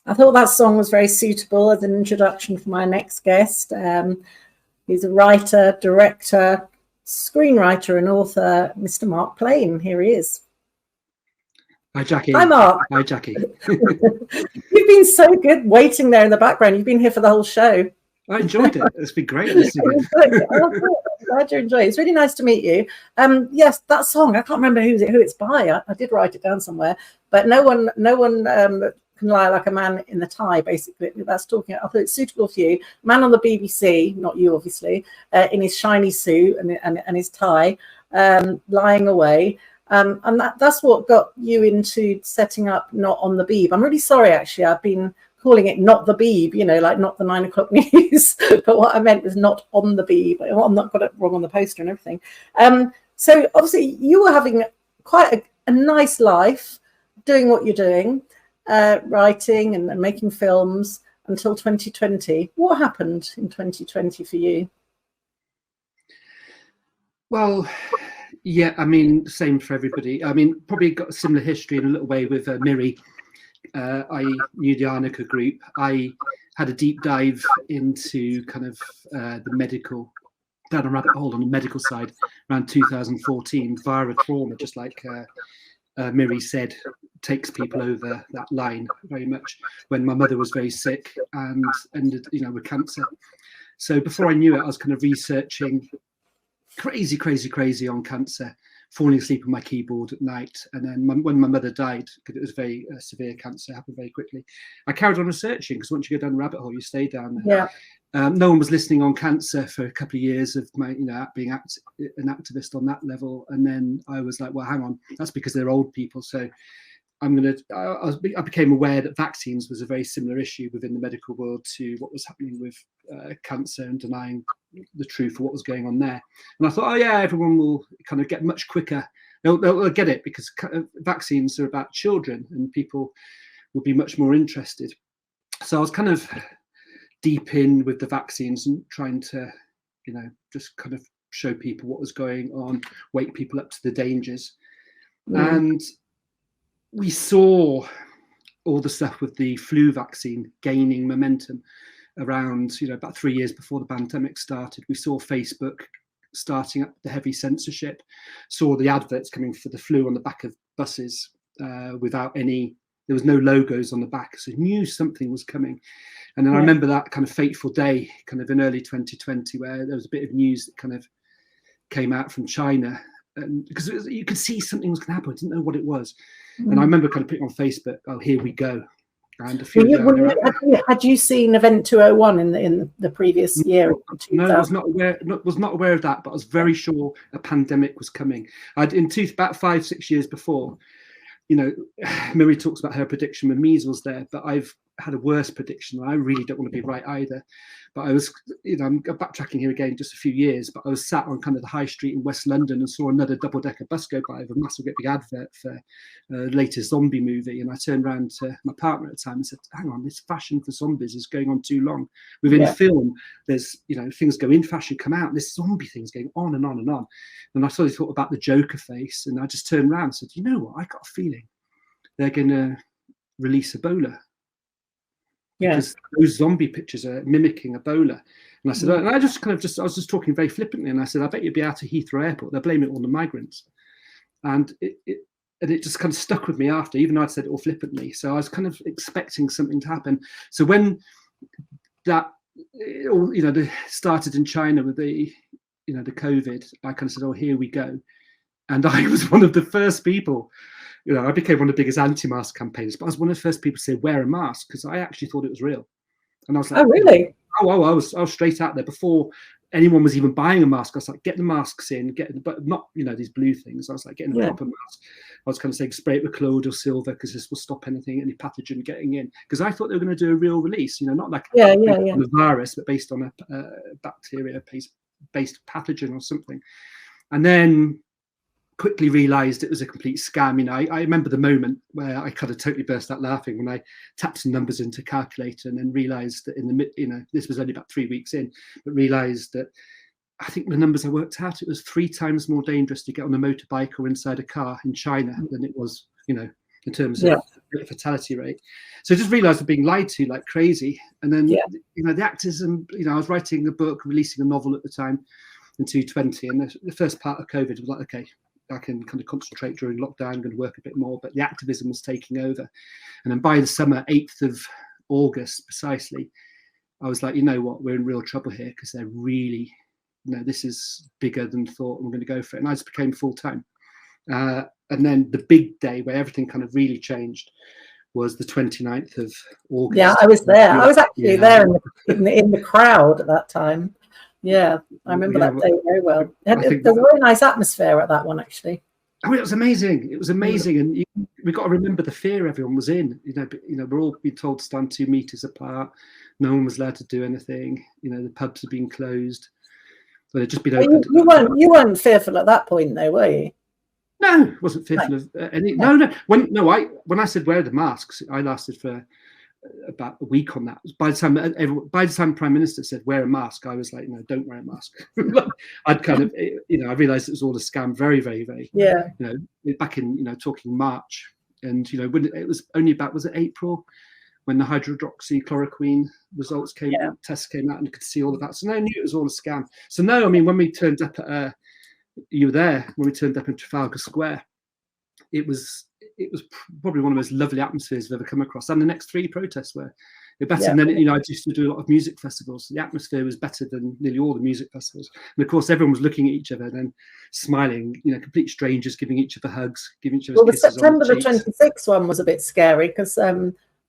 I thought that song was very suitable as an introduction for my next guest. He's a writer, director, screenwriter and author, Mr. Mark Playne. Here he is. Hi, Jacqui. Hi, Mark. Hi, Jacqui. You've been so good waiting there in the background. You've been here for the whole show. I enjoyed it. It's been great listening. I'm glad you enjoyed it. It's really nice to meet you. Yes, that song, I can't remember who it's by. I did write it down somewhere, but no one can lie like a man in the tie, basically. That's talking. I thought it's suitable for you. Man on the BBC, not you, obviously, in his shiny suit and his tie, lying away. And that's what got you into setting up Not On The Beeb. I'm really sorry, actually. I've been calling it Not The Beeb, like not the 9 o'clock news. But what I meant was Not On The Beeb. I'm not got it wrong on the poster and everything. So obviously you were having quite a nice life doing what you're doing, writing and making films until 2020. What happened in 2020 for you? Well, yeah, I mean, same for everybody. I mean, probably got a similar history in a little way with Miri. I knew the Arnica group. I had a deep dive into kind of the medical, down a rabbit hole on the medical side around 2014 via a trauma, just like Miri said, takes people over that line very much when my mother was very sick and ended, with cancer. So before I knew it, I was kind of researching crazy on cancer, falling asleep on my keyboard at night. And then when my mother died, because it was very severe cancer, happened very quickly, I carried on researching, because once you go down the rabbit hole, you stay down there. Yeah. No one was listening on cancer for a couple of years of my, being an activist on that level. And then I was like, well, hang on, that's because they're old people. So I became aware that vaccines was a very similar issue within the medical world to what was happening with cancer and denying the truth of what was going on there. And I thought, oh yeah, everyone will kind of get much quicker. They'll get it because vaccines are about children and people will be much more interested. So I was kind of deep in with the vaccines and trying to, just kind of show people what was going on, wake people up to the dangers. And we saw all the stuff with the flu vaccine gaining momentum around, about 3 years before the pandemic started. We saw Facebook starting up the heavy censorship, saw the adverts coming for the flu on the back of buses without there was no logos on the back, so knew something was coming. And then I remember that kind of fateful day, kind of in early 2020, where there was a bit of news that kind of came out from China, because you could see something was going to happen. I didn't know what it was. And I remember kind of putting on Facebook, oh, here we go. And a few had you seen Event 201 in the previous year? No, I was not aware of that, but I was very sure a pandemic was coming. About 5-6 years before, Miri talks about her prediction with measles there, but I've had a worse prediction. I really don't want to be right either. But I was, I'm backtracking here again just a few years, but I was sat on kind of the high street in West London and saw another double-decker bus go by with a massive big advert for the latest zombie movie. And I turned around to my partner at the time and said, hang on, this fashion for zombies is going on too long. Within film, there's, things go in fashion, come out, and this zombie thing's going on and on and on. And I sort of thought about the Joker face, and I just turned around and said, you know what, I got a feeling they're going to release Ebola. Because those zombie pictures are mimicking Ebola. And I said, and I was just talking very flippantly, and I said, I bet you'd be out of Heathrow Airport. They're blaming it on the migrants. And it just kind of stuck with me after, even though I'd said it all flippantly. So I was kind of expecting something to happen. So when that, started in China with the COVID, I kind of said, oh, here we go. And I was one of the first people, I became one of the biggest anti-mask campaigners, but I was one of the first people to say, wear a mask, because I actually thought it was real. And I was like, oh, really? I was straight out there before anyone was even buying a mask. I was like, get the masks in, but not, these blue things. I was like, getting a proper mask. I was kind of saying, spray it with colloidal silver, because this will stop any pathogen getting in. Because I thought they were going to do a real release, not like on a virus, but based on a bacteria-based pathogen or something. And then quickly realized it was a complete scam. I remember the moment where I kind of totally burst out laughing when I tapped some numbers into a calculator and then realized that this was only about 3 weeks in, but realized that I think the numbers I worked out, it was 3 times more dangerous to get on a motorbike or inside a car in China than it was, in terms of fatality rate. So I just realised we're being lied to like crazy. And then Yeah. you know, the actors, and you know, I was writing a book, releasing a novel at the time in 2020, and the first part of COVID was like, okay, I can kind of concentrate during lockdown. I'm going to work a bit more, but the activism was taking over. And then by the summer, 8th of August precisely, I was like, you know what, we're in real trouble here, because they're really, you know, this is bigger than thought, and we're going to go for it. And I just became full time. And then the big day where everything kind of really changed was the 29th of August. Yeah, I was there. I was actually there in the crowd at that time. Yeah, I remember that day very well. There's a very nice atmosphere at that one, actually. I mean, it was amazing. It was amazing, and we got to remember the fear everyone was in. You know, we're all being told to stand 2 meters apart. No one was allowed to do anything. You know, the pubs had been closed, so they'd just been opened. You weren't fearful at that point, though, were you? No, wasn't fearful of any. No. When I said wear the masks, I lasted for about a week on that. By the time Prime Minister said wear a mask, I was like, no, don't wear a mask. I'd kind of, you know, I realised it was all a scam, very, very, very. Yeah. You know, back in, you know, talking March, and you know, when it was only about, was it April, when the hydroxychloroquine results tests came out, and you could see all of that. So no, I knew it was all a scam. So no, I mean, when we turned up at you were there when we turned up in Trafalgar Square. It was probably one of the most lovely atmospheres I've ever come across. And the next 3 protests were better. Yeah. And then, you know, I used to do a lot of music festivals. So the atmosphere was better than nearly all the music festivals. And of course, everyone was looking at each other, then smiling. You know, complete strangers giving each other hugs, giving each other kisses. Well, the September the 26th one was a bit scary, because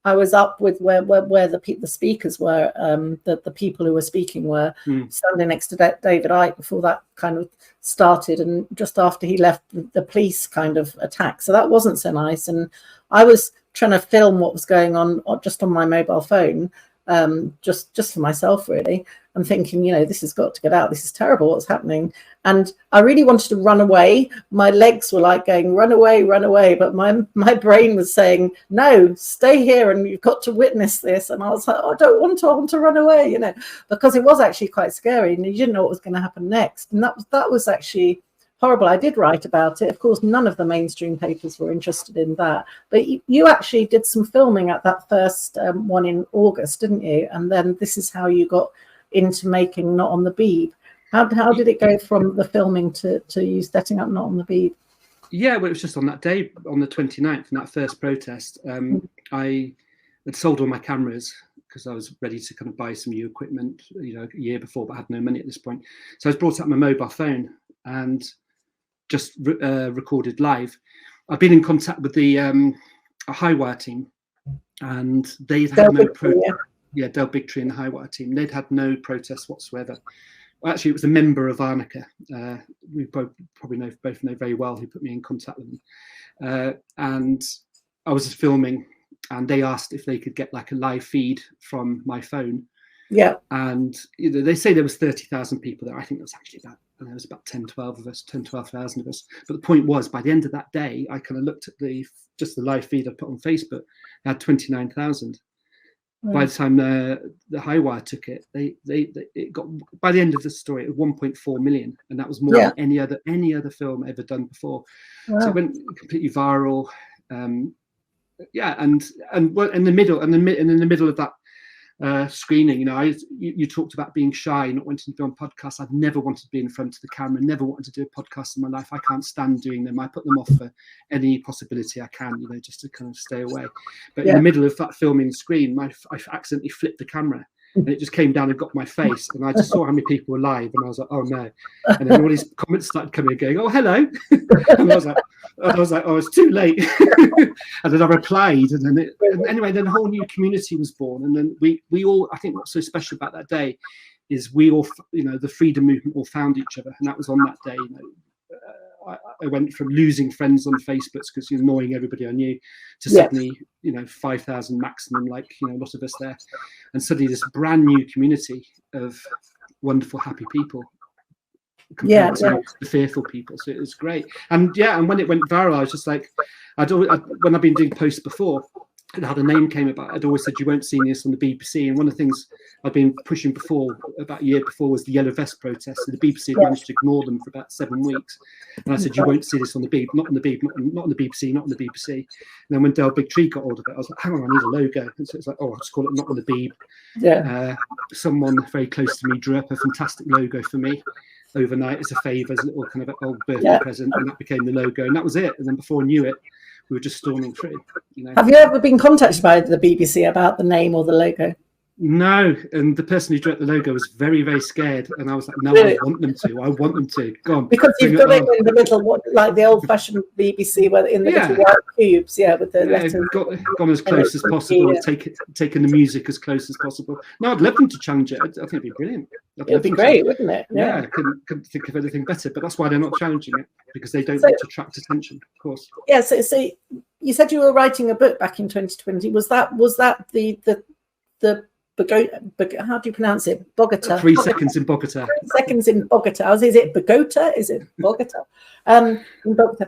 I was up with where the speakers were, the people who were speaking were standing next to David Icke before that kind of started, and just after he left, the police kind of attacked. So that wasn't so nice. And I was trying to film what was going on just on my mobile phone, just for myself, really. I'm thinking, you know, this has got to get out. This is terrible. What's happening? And I really wanted to run away. My legs were like going, run away, run away. But my brain was saying, no, stay here, and you've got to witness this. And I was like, oh, I want to run away, you know, because it was actually quite scary, and you didn't know what was going to happen next. And that was actually horrible. I did write about it. Of course, none of the mainstream papers were interested in that. But you actually did some filming at that first one in August, didn't you? And then this is how you got into making Not On the Beeb. How did it go from the filming to you setting up Not On the Beeb? Yeah, well, it was just on that day, on the 29th, in that first protest. I had sold all my cameras because I was ready to kind of buy some new equipment, you know, a year before, but I had no money at this point. So I was brought up my mobile phone and just recorded live. I've been in contact with the Highwire team, and they've had no protest. Yeah, Del Bigtree and the Highwire team. They'd had no protests whatsoever. Well, actually, it was a member of Arnica. We both know very well, who put me in contact with them. And I was just filming, and they asked if they could get like a live feed from my phone. Yeah. And you know, they say there was 30,000 people there. I think there was actually there was about 12,000 of us. But the point was, by the end of that day, I kind of looked at just the live feed I put on Facebook. I had 29,000. By the time the Highwire took it, it got, by the end of the story, it was 1.4 million, and that was more than any other film ever done before. Wow. So it went completely viral. And in the middle of that screening, you know, you talked about being shy, not wanting to be on podcasts. I've never wanted to be in front of the camera, never wanted to do a podcast in my life. I can't stand doing them. I put them off for any possibility I can, you know, just to kind of stay away. But in the middle of that filming screen, I accidentally flipped the camera, and it just came down and got my face, and I just saw how many people were live, and I was like, oh no. And then all these comments started coming and going, oh, hello. And I was like, oh, it's too late. And then I replied, and then anyway, then a whole new community was born. And then we all, I think what's so special about that day is we all, you know, the freedom movement all found each other. And that was on that day, you know, I went from losing friends on Facebook because you're annoying everybody I knew to suddenly, you know, 5,000 maximum, like, you know, a lot of us there. And suddenly this brand new community of wonderful, happy people compared to the fearful people. So it was great. And and when it went viral, I was just like, when I've been doing posts before, how the name came about, I'd always said you won't see this on the BBC. And one of the things I'd been pushing before, about a year before, was the Yellow Vest protests. And the BBC had managed to ignore them for about 7 weeks. And I said, you won't see this on the Beeb, not on the Beeb, not on the BBC, not on the BBC. And then when Del Big Tree got hold of it, I was like, hang on, I need a logo. And so it's like, oh, I'll just call it Not On The Beeb. Yeah. Someone very close to me drew up a fantastic logo for me overnight as a favour, as a little kind of old birthday present, and that became the logo. And that was it. And then before I knew it, we were just storming through. You know. Have you ever been contacted by the BBC about the name or the logo? No, and the person who drew up the logo was very, very scared, and I was like, "No, I want them to. I want them to. Go on." Because you've got it in the little, like the old-fashioned BBC, where in the little white cubes, with the letters. Gone as close as possible. Taken the music as close as possible. No, I'd love them to challenge it. I think it'd be brilliant. It'd be great, wouldn't it? Yeah, I couldn't think of anything better. But that's why they're not challenging it, because they don't want to attract attention, of course. Yeah. So you said you were writing a book back in 2020. Was that the how do you pronounce it? Bogota. 3 seconds in Bogota. 3 seconds in Bogota. Is it Bogota? Is it Bogota? In Bogota.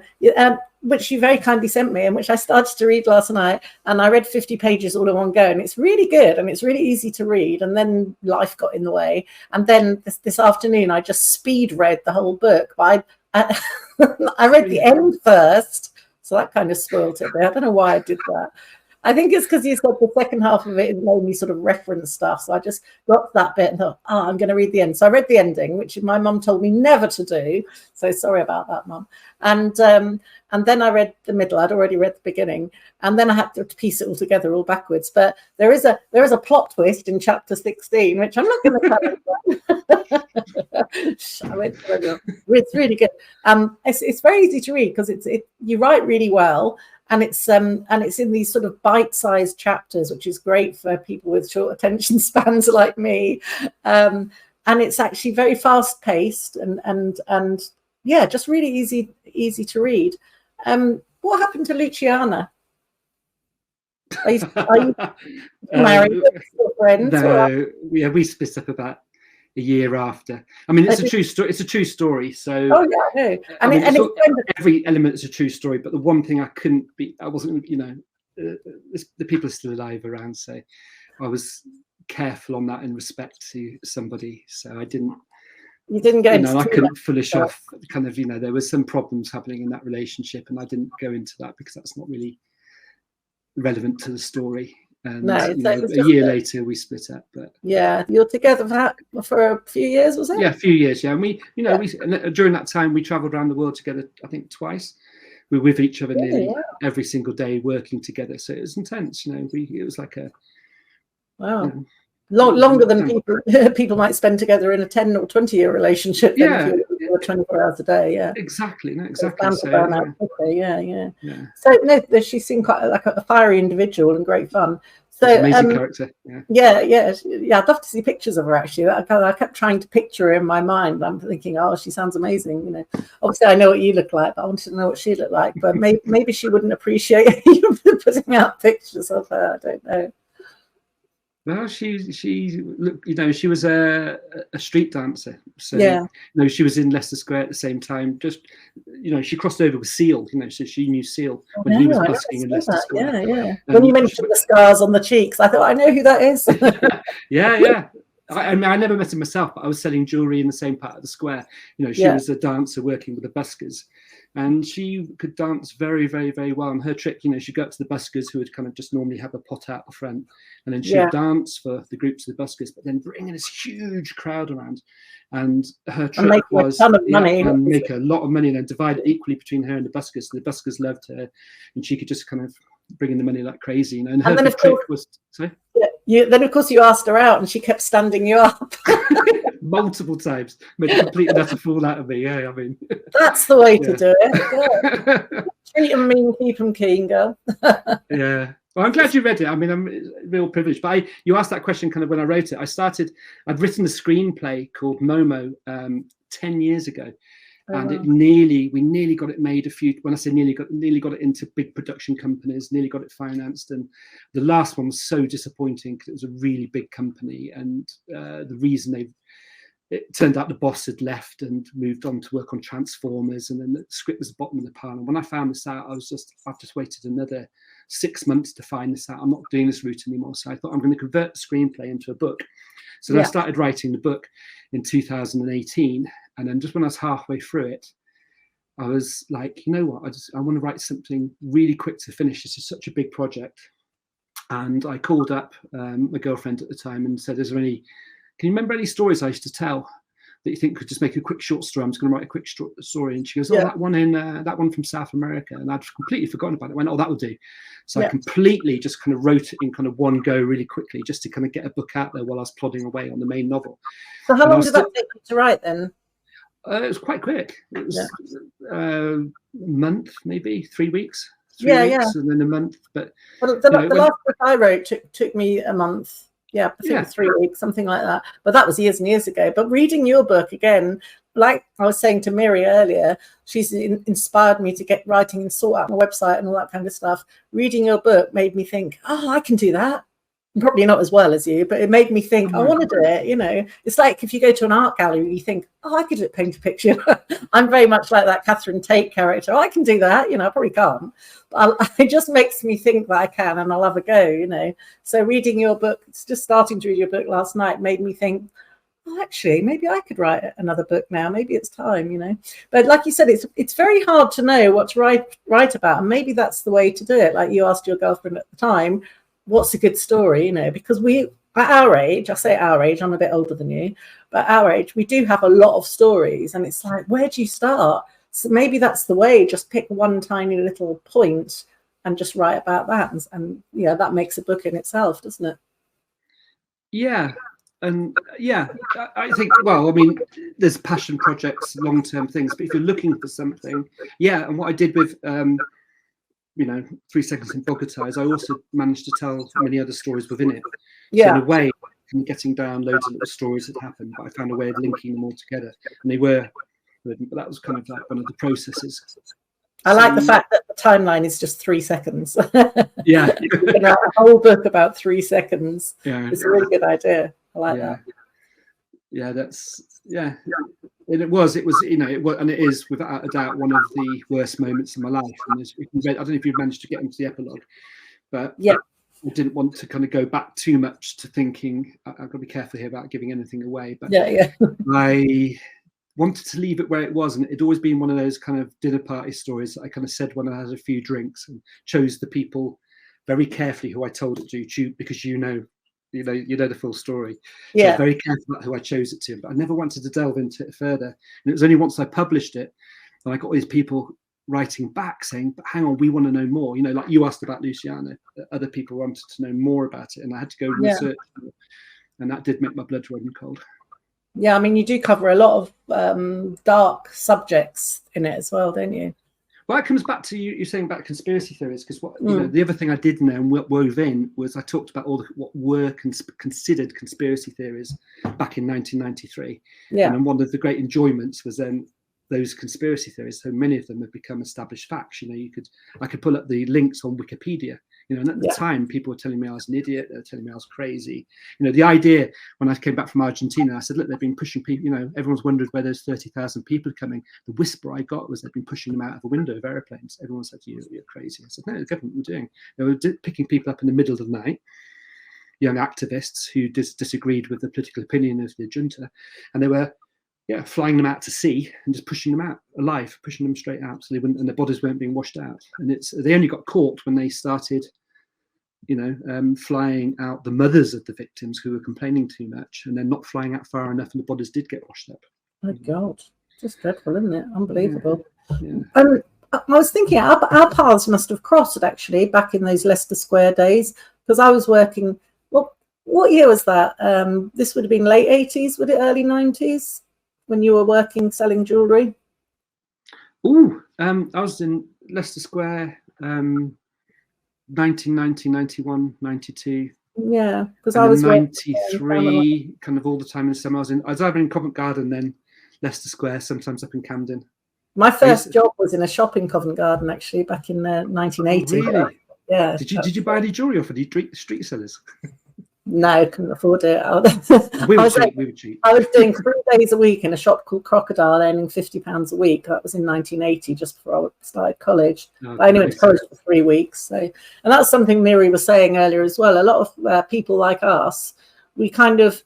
Which you very kindly sent me, and which I started to read last night. And I read 50 pages all in one go, and it's really good, and it's really easy to read. And then life got in the way. And then this afternoon, I just speed read the whole book. But I read the end first, so that kind of spoiled it. But I don't know why I did that. I think it's because you said the second half of it made me sort of reference stuff. So I just got to that bit and thought, I'm going to read the end. So I read the ending, which my mum told me never to do. So sorry about that, Mum. And then I read the middle. I'd already read the beginning, and then I had to piece it all together, all backwards. But there is a plot twist in chapter 16, which I'm not going to tell you. It's really good. It's very easy to read because you write really well. And it's in these sort of bite-sized chapters, which is great for people with short attention spans like me. And it's actually very fast-paced and just really easy to read. What happened to Luciana? Are you married with your friends? No, we split up about a year after. I mean, it's a true story. It's a true story. So, every element is a true story. But the one thing I wasn't. The people are still alive around, so I was careful on that in respect to somebody. So I didn't. You didn't go into. I couldn't foolish off. Kind of, there was some problems happening in that relationship, and I didn't go into that because that's not really relevant to the story. And a year later we split up. But you're together for a few years, was it? Yeah, a few years. Yeah, and we during that time we travelled around the world together. I think twice. We were with each other nearly every single day, working together. So it was intense. It was like a longer than people might spend together in a 10 or 20-year relationship. Yeah. 24 hours a day. Yeah, exactly. No, exactly. So, So she seemed quite like a fiery individual and great fun. So amazing character. I'd love to see pictures of her. Actually, I kept trying to picture her in my mind. I'm thinking, oh, she sounds amazing. Obviously I know what you look like, but I wanted to know what she looked like. But maybe she wouldn't appreciate you putting out pictures of her. I don't know. Well, she was a street dancer. So she was in Leicester Square at the same time. Just she crossed over with Seal. So she knew Seal when he was busking in Leicester Square. Yeah. When you mentioned the scars on the cheeks, I thought I know who that is. Yeah. I never met him myself, but I was selling jewellery in the same part of the square. She was a dancer working with the buskers. And she could dance very, very, very well. And her trick, she'd go up to the buskers who would kind of just normally have a pot out the front. And then she'd dance for the groups of the buskers, but then bring in this huge crowd around. And her trick was make a lot of money and then divide it equally between her and the buskers. So the buskers loved her. And she could just kind of bring in the money like crazy. And her trick was... Sorry? Then, of course, you asked her out and she kept standing you up. Multiple times. Made a complete and utter fool out of me. Yeah, I mean. That's the way to do it. Yeah. Treat them mean, keep them keen, girl. Yeah. Well, I'm glad you read it. I mean, I'm real privileged. But you asked that question kind of when I wrote it. I'd written a screenplay called Momo 10 years ago. And we nearly got it made when I say nearly got it into big production companies, nearly got it financed. And the last one was so disappointing because it was a really big company. And the reason it turned out the boss had left and moved on to work on Transformers. And then the script was the bottom of the pile. And when I found this out, I've just waited another 6 months to find this out. I'm not doing this route anymore. So I thought I'm going to convert the screenplay into a book. So then I started writing the book in 2018. And then just when I was halfway through it, I was like, you know what, I want to write something really quick to finish. This is such a big project. And I called up my girlfriend at the time and said, can you remember any stories I used to tell that you think could just make a quick short story? I'm just going to write a quick story. And she goes, that one from South America. And I'd completely forgotten about it. I went, that will do. So I completely just kind of wrote it in kind of one go really quickly, just to kind of get a book out there while I was plodding away on the main novel. So how long did that take you to write then? It was quite quick. It was a month, maybe 3 weeks. 3 weeks and then a month. But the last book I wrote took me a month. I think 3 weeks, something like that. But that was years and years ago. But reading your book again, like I was saying to Miri earlier, she's inspired me to get writing and sort out my website and all that kind of stuff. Reading your book made me think, I can do that. Probably not as well as you, but it made me think, I want to do it. You know, it's like if you go to an art gallery, you think, I could paint a picture. I'm very much like that Catherine Tate character. I can do that. You know, I probably can't. But it just makes me think that I can, and I'll have a go. You know, so reading your book, just starting to read your book last night, made me think, actually, maybe I could write another book now. Maybe it's time. You know, but like you said, it's very hard to know what to write about, and maybe that's the way to do it. Like you asked your girlfriend at the time, what's a good story, you know, because we, at our age, I say our age, I'm a bit older than you, but our age, we do have a lot of stories, and it's like, where do you start? So maybe that's the way, just pick one tiny little point and just write about that. And that makes a book in itself, doesn't it? Yeah. And I think, well, I mean, there's passion projects, long-term things, but if you're looking for something, and what I did with, 3 Seconds in Bogota is I also managed to tell many other stories within it. So in a way, I'm getting down loads of little stories that happened, but I found a way of linking them all together. And they were, but that was kind of like one of the processes. I like the fact that the timeline is just 3 seconds. Yeah. You can write a whole book about 3 seconds. Yeah. It's a really good idea. I like that. Yeah, And it was, and it is without a doubt one of the worst moments in my life. And I don't know if you've managed to get into the epilogue, but I didn't want to kind of go back too much to thinking, I've got to be careful here about giving anything away. But I wanted to leave it where it was. And it'd always been one of those kind of dinner party stories that I kind of said when I had a few drinks, and chose the people very carefully who I told it to, because you know the full story. So I was very careful about who I chose it to, but I never wanted to delve into it further. And it was only once I published it that I got all these people writing back saying, but hang on, we want to know more. You know, like you asked about Luciana, other people wanted to know more about it, and I had to go research more, and that did make my blood run cold. Yeah, I mean, you do cover a lot of dark subjects in it as well, don't you? Well, it comes back to you saying about conspiracy theories, because the other thing I did know and wove in was I talked about what were considered conspiracy theories back in 1993. And then one of the great enjoyments was then those conspiracy theories. So many of them have become established facts. You know, I could pull up the links on Wikipedia. You know, and at the time, people were telling me I was an idiot. They were telling me I was crazy. You know, the idea when I came back from Argentina, I said, look, they've been pushing people. You know, everyone's wondered where those 30,000 people are coming. The whisper I got was they've been pushing them out of a window of airplanes. Everyone said, you're crazy. I said, no, the government were doing. They were picking people up in the middle of the night, young activists who disagreed with the political opinion of the junta, and they were flying them out to sea and just pushing them out alive, pushing them straight out, so they wouldn't, and their bodies weren't being washed out. And they only got caught when they started, flying out the mothers of the victims who were complaining too much, and then not flying out far enough, and the bodies did get washed up. Oh God, just dreadful, isn't it? Unbelievable. I was thinking our paths must have crossed actually back in those Leicester Square days, because I was working. Well, what year was that? This would have been late 80s, would it? Early 90s, when you were working selling jewellery. I was in Leicester Square. 1990, 91, 92. Yeah, because I was 93, kind of all the time in the summer. I was either in Covent Garden, then Leicester Square, sometimes up in Camden. My first job was in a shop in Covent Garden, actually, back in 1980. Really? Yeah. Did you buy any jewellery off of the street sellers? No, couldn't afford it. We were cheap. I was doing 3 days a week in a shop called Crocodile, earning £50 a week. That was in 1980, just before I started college. I only went to college for 3 weeks. So, and that's something Miri was saying earlier as well. A lot of people like us, we kind of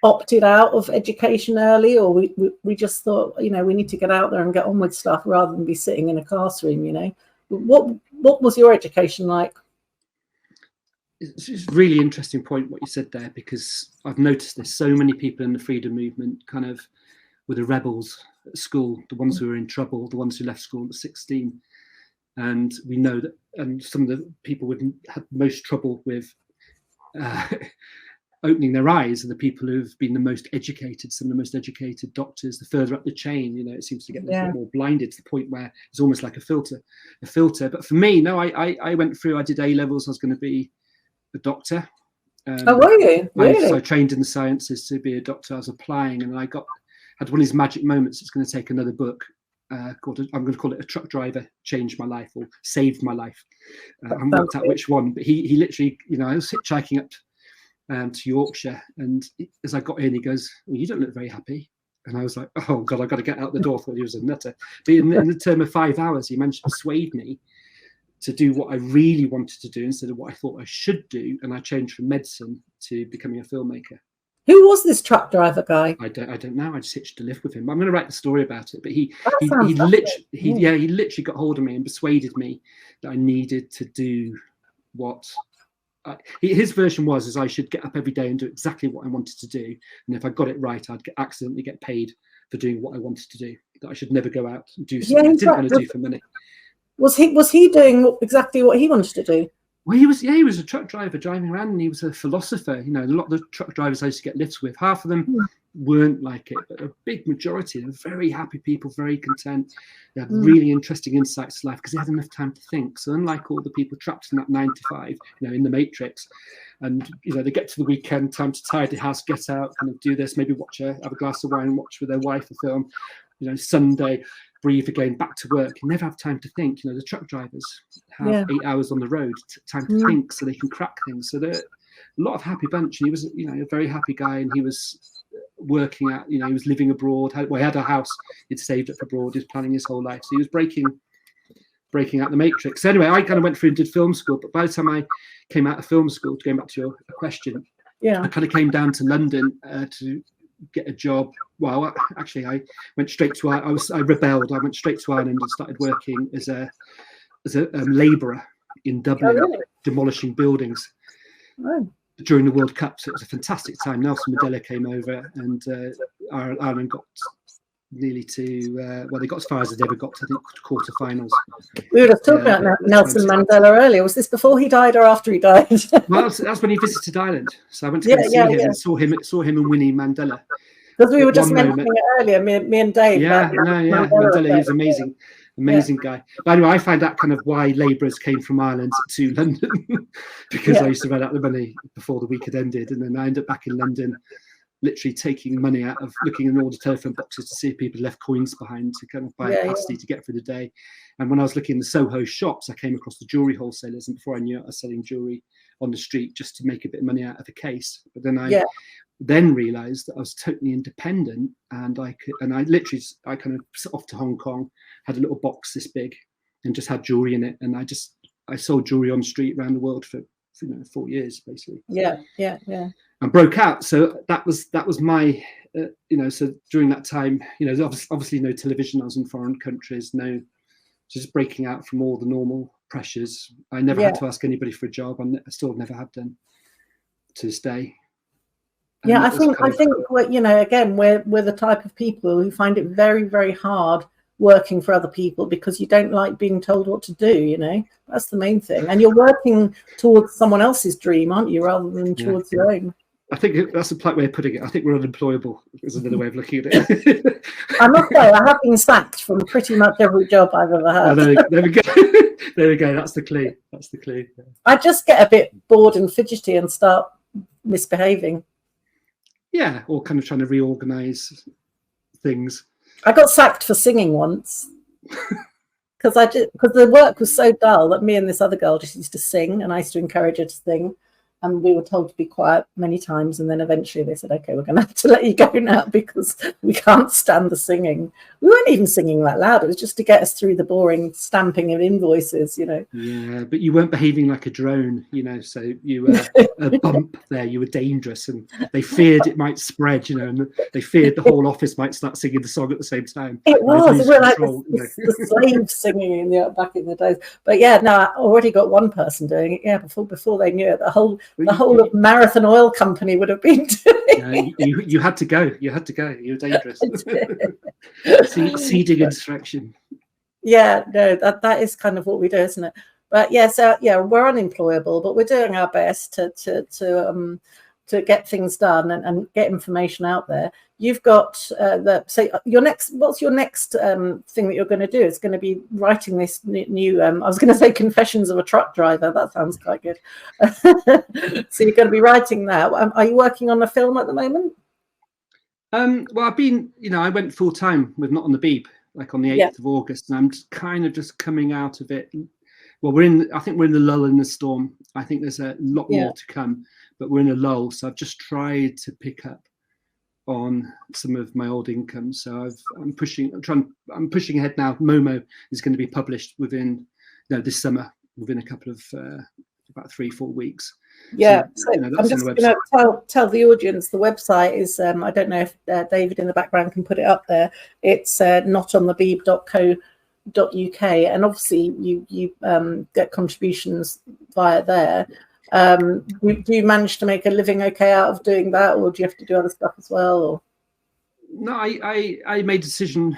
opted out of education early, or we just thought, we need to get out there and get on with stuff rather than be sitting in a classroom. What was your education like? It's a really interesting point what you said there, because I've noticed there's so many people in the freedom movement kind of were the rebels at school, the ones who were in trouble, the ones who left school at 16. And we know that, and some of the people who had most trouble with opening their eyes are the people who've been the most educated, some of the most educated doctors, the further up the chain, it seems to get a bit more blinded to the point where it's almost like a filter. But for me, no, I went through, I did A-levels, I was going to be a doctor. Oh, were you? Really? So I trained in the sciences to be a doctor. I was applying, and I had one of these magic moments. It's going to take another book called, I'm going to call it A Truck Driver Changed My Life, or Saved My Life. I haven't worked out which one, but he literally, I was hitchhiking up to Yorkshire, and as I got in, he goes, "Well, you don't look very happy." And I was like, "Oh God, I've got to get out the door." I thought he was a nutter. But in the term of 5 hours, he managed to persuade me to do what I really wanted to do instead of what I thought I should do, and I changed from medicine to becoming a filmmaker. Who was this truck driver guy? I don't know. I just hitched to live with him. I'm going to write the story about it, but he literally got hold of me and persuaded me that I needed to do what his version was I should get up every day and do exactly what I wanted to do, and if I got it right, I'd accidentally get paid for doing what I wanted to do. That I should never go out and do something I didn't want to do for money. Was he doing exactly what he wanted to do? Well, he was a truck driver driving around, and he was a philosopher. A lot of the truck drivers I used to get lifts with, half of them weren't like it, but a big majority, they were very happy people, very content. They had really interesting insights to life because they had enough time to think. So unlike all the people trapped in that 9 to 5, in the matrix, and they get to the weekend, time to tidy the house, get out, kind of do this, maybe have a glass of wine, watch with their wife a film. Sunday, breathe again, back to work. You never have time to think. The truck drivers have 8 hours on the road, time to think, so they can crack things. So they're a lot of happy bunch. And he was, a very happy guy, and he was working at, he was living abroad. He had a house he'd saved up abroad. He was planning his whole life. So he was breaking out the matrix. So anyway, I kind of went through and did film school. But by the time I came out of film school, going back to your question, I kind of came down to London to get a job. Well, actually, I went straight to I rebelled. I went straight to Ireland and started working as a labourer in Dublin, demolishing buildings during the World Cup. So it was a fantastic time. Nelson Mandela came over, and Ireland got nearly to they got as far as they ever got to, I think, quarterfinals. We were just talking about Nelson Mandela earlier. Was this before he died or after he died? Well, that's when he visited Ireland. So I went to go see him and saw him and Winnie Mandela. Because we were just mentioning it earlier, me and Dave. Mandela, he's amazing guy. But anyway, I found out kind of why labourers came from Ireland to London because I used to run out the money before the week had ended, and then I ended up back in London, literally taking money out of looking in all the telephone boxes to see if people left coins behind to kind of buy a pasty to get through the day. And when I was looking in the Soho shops, I came across the jewellery wholesalers, and before I knew it, I was selling jewellery on the street just to make a bit of money out of a case. But then I then realised that I was totally independent, and I kind of set off to Hong Kong, had a little box this big, and just had jewellery in it, and I sold jewellery on the street around the world for 4 years basically. And broke out. So that was my so during that time, obviously no television. I was in foreign countries, just breaking out from all the normal pressures. I never had to ask anybody for a job. I still never have done to this day. And I think again, we're the type of people who find it very, very hard working for other people because you don't like being told what to do. That's the main thing. And you're working towards someone else's dream, aren't you, rather than towards your own. I think that's a polite way of putting it. I think we're unemployable is another way of looking at it. I must say, I have been sacked from pretty much every job I've ever had. There we go. There we go. That's the clue. I just get a bit bored and fidgety and start misbehaving. Yeah, or kind of trying to reorganize things. I got sacked for singing once because the work was so dull that me and this other girl just used to sing, and I used to encourage her to sing. and we were told to be quiet many times, and then eventually they said, okay, we're going to have to let you go now because we can't stand the singing. We weren't even singing that loud. It was just to get us through the boring stamping of invoices, you know. Yeah, but you weren't behaving like a drone, you know, so you were a bump there. You were dangerous, and they feared it might spread, you know, and they feared the whole office might start singing the song at the same time. It was. We were like the slaves singing in back in the days. But yeah, no, I already got one person doing it. Yeah, before they knew it, the whole of Marathon Oil Company would have been doing it. You had to go. You had to go. You were dangerous. Seeding insurrection. Yeah, no, that is kind of what we do, isn't it? But yeah, so yeah, we're unemployable, but we're doing our best to get things done and get information out there. You've got what's your next thing that you're going to do? It's going to be writing this new I was going to say Confessions of a Truck Driver. That sounds quite good. So you're going to be writing that. Are you working on a film at the moment? Well, I've been, you know, I went full time with Not On the Beeb, like on the 8th of August, and I'm kind of just coming out of it. Well, I think we're in the lull in the storm. I think there's a lot more to come, but we're in a lull. So I've just tried to pick up on some of my old income. So I'm pushing ahead now. Momo is going to be published within, this summer, within a couple of about 3-4 weeks. Yeah, so I'm just going to tell the audience the website is, I don't know if David in the background can put it up there. It's notonthebeeb.co.uk, and obviously you get contributions via there. Do you manage to make a living okay out of doing that, or do you have to do other stuff as well? Or? No, I made a decision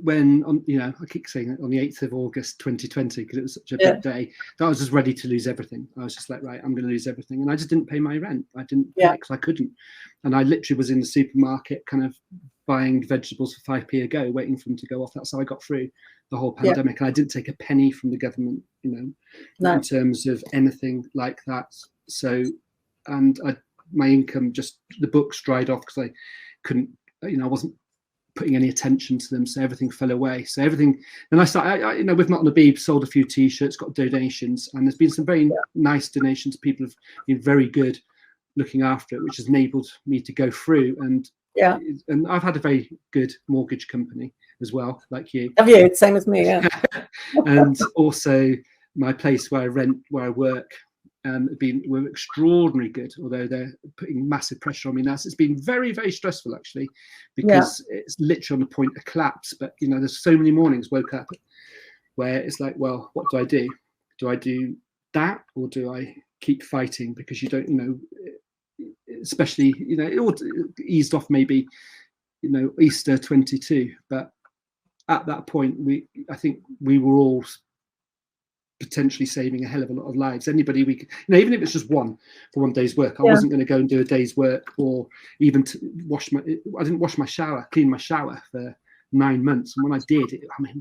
when I keep saying it, on the 8th of August 2020, because it was such a big day, that I was just ready to lose everything. I was just like, right, I'm going to lose everything. And I just didn't pay my rent. I didn't pay because I couldn't. And I literally was in the supermarket kind of buying vegetables for 5p a go, waiting for them to go off. That's how I got through the whole pandemic. And I didn't take a penny from the government, in terms of anything like that. So, and my income, just the books dried off because I couldn't, I wasn't putting any attention to them, so everything fell away. So everything, and I started, with Not On the Beeb, sold a few T-shirts, got donations, and there's been some very nice donations. People have been very good looking after it, which has enabled me to go through. And I've had a very good mortgage company as well, like you. Have you? Same as me, yeah. And also my place where I rent, where I work, were extraordinarily good, although they're putting massive pressure on me now. So it's been very, very stressful, actually, because it's literally on the point of collapse. But there's so many mornings woke up where it's like, well, what do I do? Do I do that, or do I keep fighting? Because you don't, especially, it all eased off maybe, Easter 22, but at that point, I think we were all potentially saving a hell of a lot of lives. Anybody we could, even if it's just one for one day's work, I wasn't going to go and do a day's work, or even I didn't clean my shower for 9 months. And when I did, my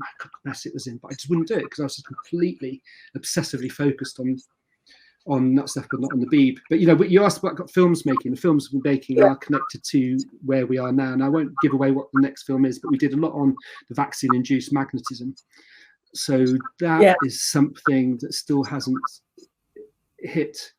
mess it was in, but I just wouldn't do it because I was just completely obsessively focused on that stuff, but Not On the Beeb. But you asked about films making. The films we're making are connected to where we are now. And I won't give away what the next film is, but we did a lot on the vaccine-induced magnetism. So that is something that still hasn't hit.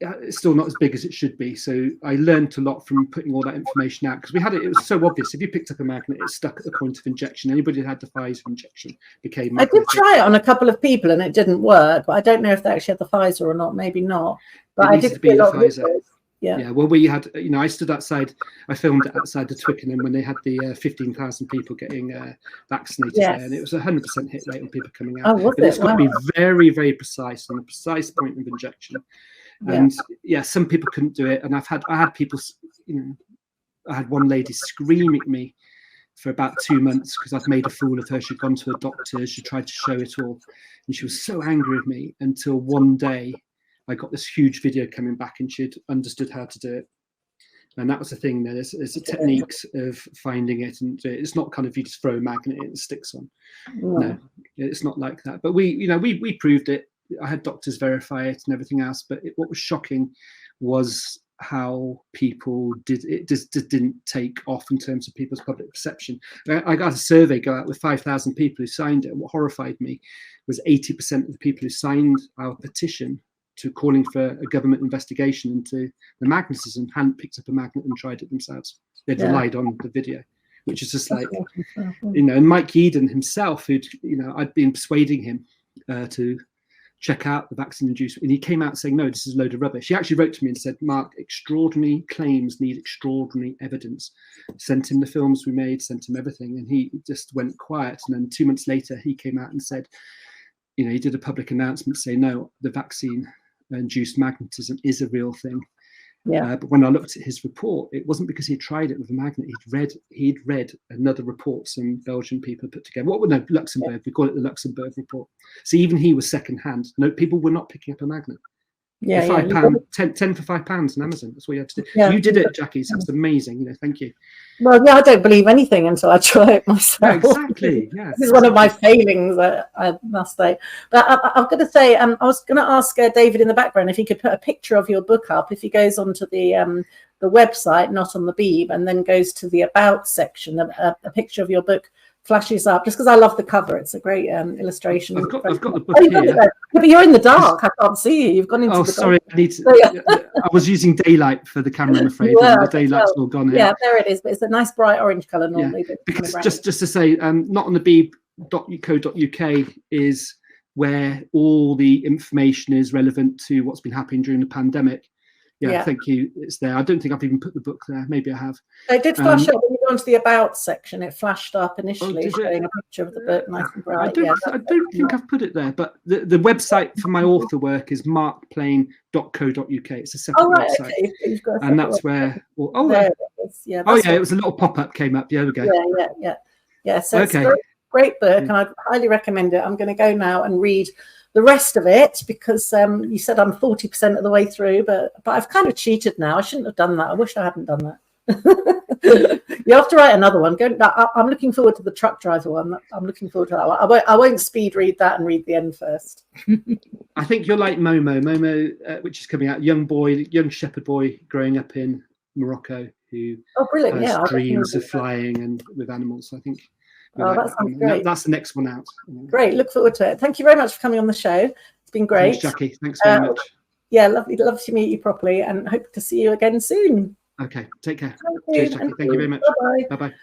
It's still not as big as it should be. So I learned a lot from putting all that information out, because it was so obvious. If you picked up a magnet, it's stuck at the point of injection. Anybody that had the Pfizer injection became magnetic. I did try it on a couple of people and it didn't work, but I don't know if they actually had the Pfizer or not. Maybe not. But I did be a lot of videos. Yeah. Well, we had, I stood outside, I filmed it outside the Twickenham when they had the 15,000 people getting vaccinated there, and it was 100% hit rate on people coming out. Oh, was but it's got to be very, very precise on the precise point of injection. And some people couldn't do it. And I had people, I had one lady scream at me for about 2 months because I'd made a fool of her. She'd gone to a doctor, she tried to show it all, and she was so angry with me until one day I got this huge video coming back and she'd understood how to do it. And that was the thing. There's the techniques of finding it, and it's not kind of you just throw a magnet and it sticks on. No, it's not like that. But we proved it. I had doctors verify it and everything else. But what was shocking was how people didn't take off in terms of people's public perception. I got a survey go out with 5,000 people who signed it, and what horrified me was 80% of the people who signed our petition to calling for a government investigation into the magnetism hadn't picked up a magnet and tried it themselves. They'd relied on the video, which is just like, you know, and Mike Eden himself, who'd, you know, I'd been persuading him to check out the vaccine inducement, and he came out saying, no, this is a load of rubbish. He actually wrote to me and said, Mark, extraordinary claims need extraordinary evidence. Sent him the films we made, sent him everything, and he just went quiet. And then 2 months later, he came out and said, you know, he did a public announcement saying, no, the vaccine induced magnetism is a real thing. Yeah. But when I looked at his report, it wasn't because he tried it with a magnet. He'd read another report some Belgian people put together. What would no Luxembourg? Yeah. We call it the Luxembourg report. So even he was secondhand. No, people were not picking up a magnet. Yeah, £5, 10 for £5 on Amazon. That's what you had to do. Yeah. You did it, Jacqui. So that's amazing. You know, thank you. Well, yeah, I don't believe anything until I try it myself. Yeah, exactly. Yeah, this is one of my failings, I must say. But I'm going to say, I was going to ask David in the background if he could put a picture of your book up. If he goes onto the website, Not On The Beeb, and then goes to the About section, a picture of your book flashes up, just because I love the cover. It's a great illustration. I've got the book here. Yeah, but you're in the dark. I can't see you. You've gone into the sorry. dark. I need to. I was using daylight for the camera, I'm afraid. The daylight's all gone here. Yeah, there it is. But it's a nice bright orange colour normally. Yeah, because just to say, notonthebeeb.co.uk is where all the information is relevant to what's been happening during the pandemic. Yeah, thank you. It's there. I don't think I've even put the book there. Maybe I have. It did flash up when you go into the About section. It flashed up initially, showing a picture of the book, nice and bright. I don't think I've put it there, but the website for my author work is markplayne.co.uk. It's a separate website, okay. You've got and that's where. There it is. Yeah. It was a little pop-up came up. There we go. Yeah. So it's a great book, and I'd highly recommend it. I'm going to go now and read the rest of it because you said I'm 40% of the way through, but I've kind of cheated now. I shouldn't have done that. I wish I hadn't done that. You have to write another one. I'm looking forward to the truck driver one. I'm looking forward to that one. I won't speed read that and read the end first. I think you're like Momo, which is coming out. Young shepherd boy growing up in Morocco who has dreams of flying and with animals. I think. That sounds great. That's the next one out. Great, look forward to it. Thank you very much for coming on the show. It's been great. Thanks, Jacqui. Thanks very much. Yeah, lovely to meet you properly, and hope to see you again soon. Okay, take care. Cheers, Jacqui. Thank you very much. Bye-bye. Bye-bye.